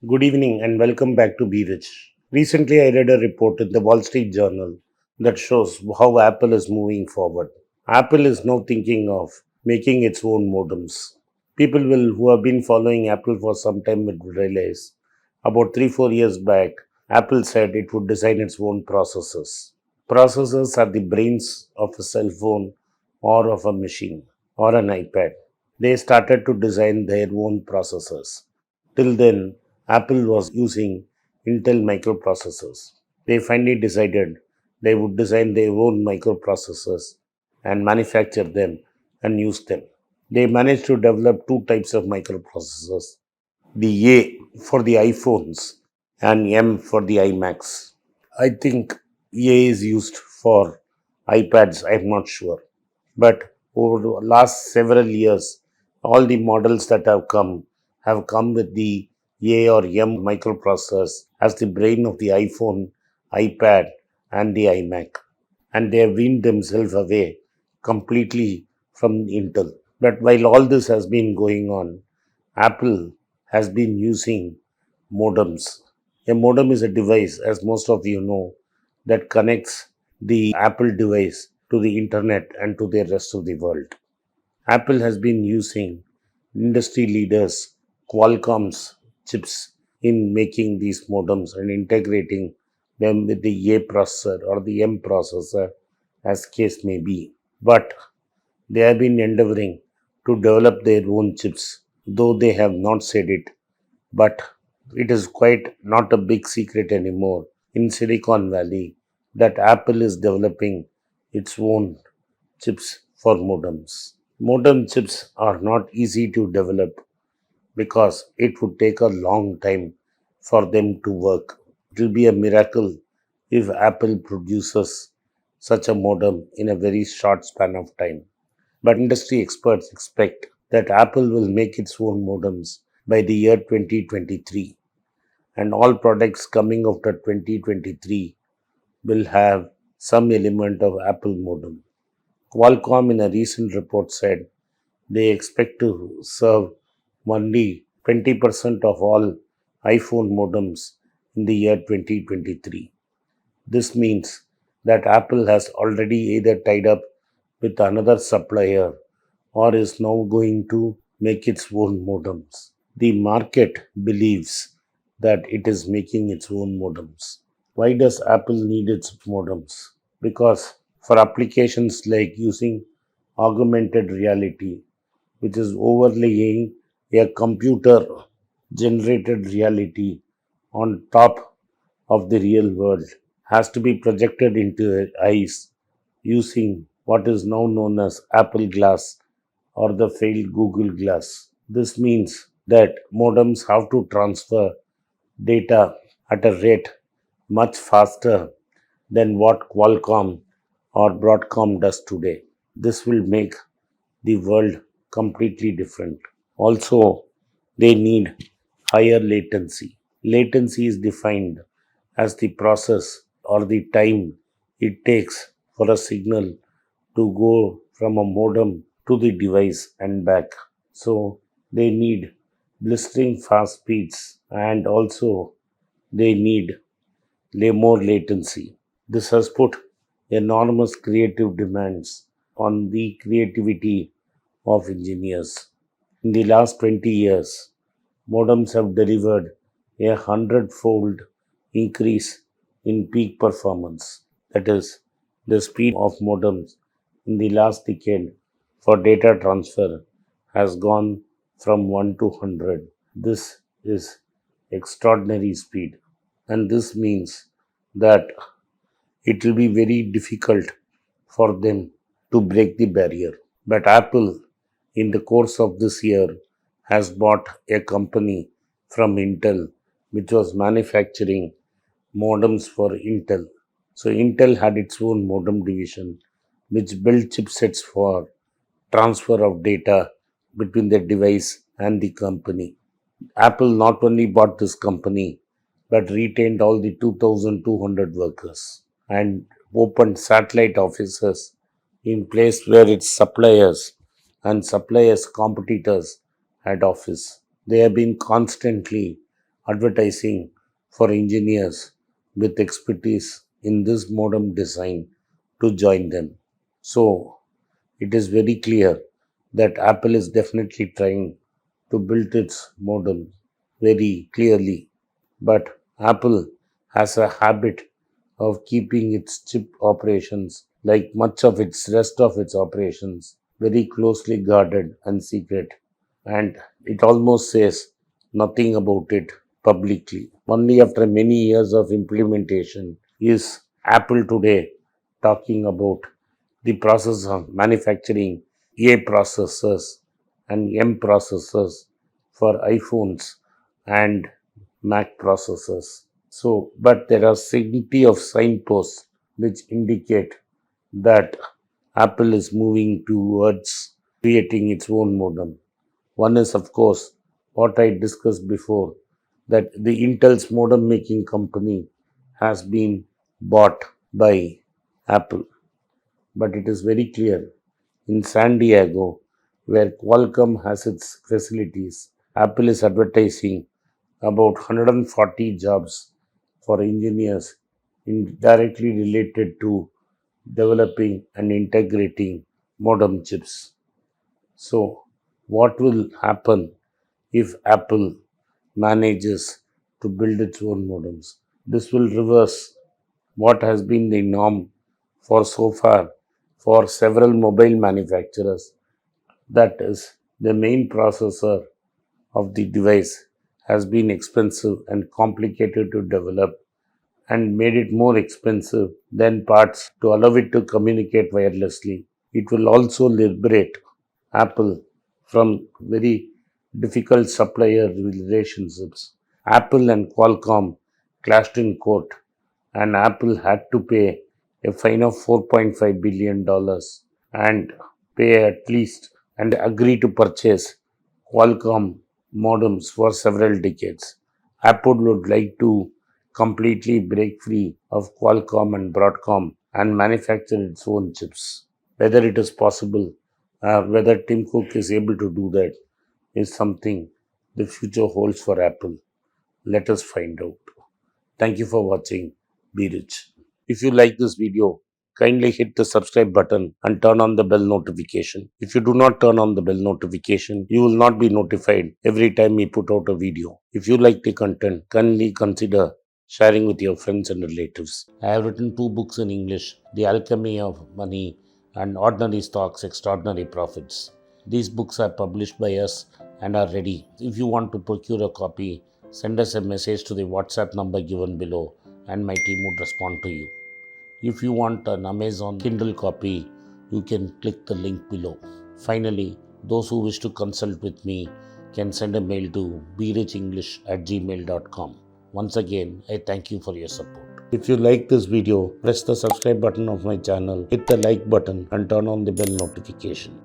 Good evening and welcome back to Be Rich. Recently, I read a report in the Wall Street Journal that shows how Apple is moving forward. Apple is now thinking of making its own modems. Who have been following Apple for some time will realize about 3 4 years back, Apple said it would design its own processors. Processors are the brains of a cell phone or of a machine or an iPad. They started to design their own processors. Till then, Apple was using Intel microprocessors. They finally decided they would design their own microprocessors and manufacture them and use them. They managed to develop two types of microprocessors, the A for the iPhones and M for the iMacs. I think A is used for iPads, I'm not sure. But over the last several years, all the models that have come with the A or M microprocessors as the brain of the iPhone, iPad, and the iMac. And they have weaned themselves away completely from Intel. But while all this has been going on, Apple has been using modems. A modem is a device, as most of you know, that connects the Apple device to the internet and to the rest of the world. Apple has been using industry leaders Qualcomm's chips in making these modems and integrating them with the A processor or the M processor, as case may be. But they have been endeavoring to develop their own chips, though they have not said it. But it is quite not a big secret anymore in Silicon Valley that Apple is developing its own chips for modems. Modem chips are not easy to develop because it would take a long time for them to work. It will be a miracle if Apple produces such a modem in a very short span of time. But industry experts expect that Apple will make its own modems by the year 2023, and all products coming after 2023 will have some element of Apple modem. Qualcomm in a recent report said they expect to serve only 20% of all iPhone modems in the year 2023. This means that Apple has already either tied up with another supplier or is now going to make its own modems. The market believes that it is making its own modems. Why does Apple need its modems? Because for applications like using augmented reality, which is overlaying a computer generated reality on top of the real world, has to be projected into your eyes using what is now known as Apple Glass or the failed Google Glass. This means that modems have to transfer data at a rate much faster than what Qualcomm or Broadcom does today. This will make the world completely different. Also, they need higher latency. Latency is defined as the process or the time it takes for a signal to go from a modem to the device and back. So they need blistering fast speeds, and also they need more latency. This has put enormous creative demands on the creativity of engineers. In the last 20 years, modems have delivered a hundredfold increase in peak performance. That is, the speed of modems in the last decade for data transfer has gone from 1 to 100. This is extraordinary speed, and this means that it will be very difficult for them to break the barrier. But Apple, in the course of this year, has bought a company from Intel which was manufacturing modems for Intel. So Intel had its own modem division which built chipsets for transfer of data between the device and the company. Apple not only bought this company but retained all the 2,200 workers and opened satellite offices in place where its suppliers and suppliers' competitors had office. They have been constantly advertising for engineers with expertise in this modem design to join them. So it is very clear that Apple is definitely trying to build its modem very clearly. But Apple has a habit of keeping its chip operations, like much of its rest of its operations, very closely guarded and secret. And it almost says nothing about it publicly. Only after many years of implementation is Apple today talking about the process of manufacturing A processors and M processors for iPhones and Mac processors. So, but there are plenty of signposts which indicate that Apple is moving towards creating its own modem. One is, of course, what I discussed before, that the Intel's modem making company has been bought by Apple. But it is very clear in San Diego, where Qualcomm has its facilities, Apple is advertising about 140 jobs for engineers directly related to developing and integrating modem chips. So, what will happen if Apple manages to build its own modems? This will reverse what has been the norm for so far for several mobile manufacturers. That is, the main processor of the device has been expensive and complicated to develop and made it more expensive than parts to allow it to communicate wirelessly. It will also liberate Apple from very difficult supplier relationships. Apple and Qualcomm clashed in court, and Apple had to pay a fine of $4.5 billion and pay at least and agree to purchase Qualcomm modems for several decades. Apple would like to completely break free of Qualcomm and Broadcom and manufacture its own chips. Whether it is possible, whether Tim Cook is able to do that, is something the future holds for Apple. Let us find out. Thank you for watching. Be rich. If you like this video, kindly hit the subscribe button and turn on the bell notification. If you do not turn on the bell notification, you will not be notified every time we put out a video. If you like the content, kindly consider sharing with your friends and relatives. I have written two books in English, The Alchemy of Money and Ordinary Stocks, Extraordinary Profits. These books are published by us and are ready. If you want to procure a copy, send us a message to the WhatsApp number given below and my team would respond to you. If you want an Amazon Kindle copy, you can click the link below. Finally, those who wish to consult with me can send a mail to berichenglish@gmail.com. Once again, I thank you for your support. If you like this video, press the subscribe button of my channel, hit the like button and turn on the bell notification.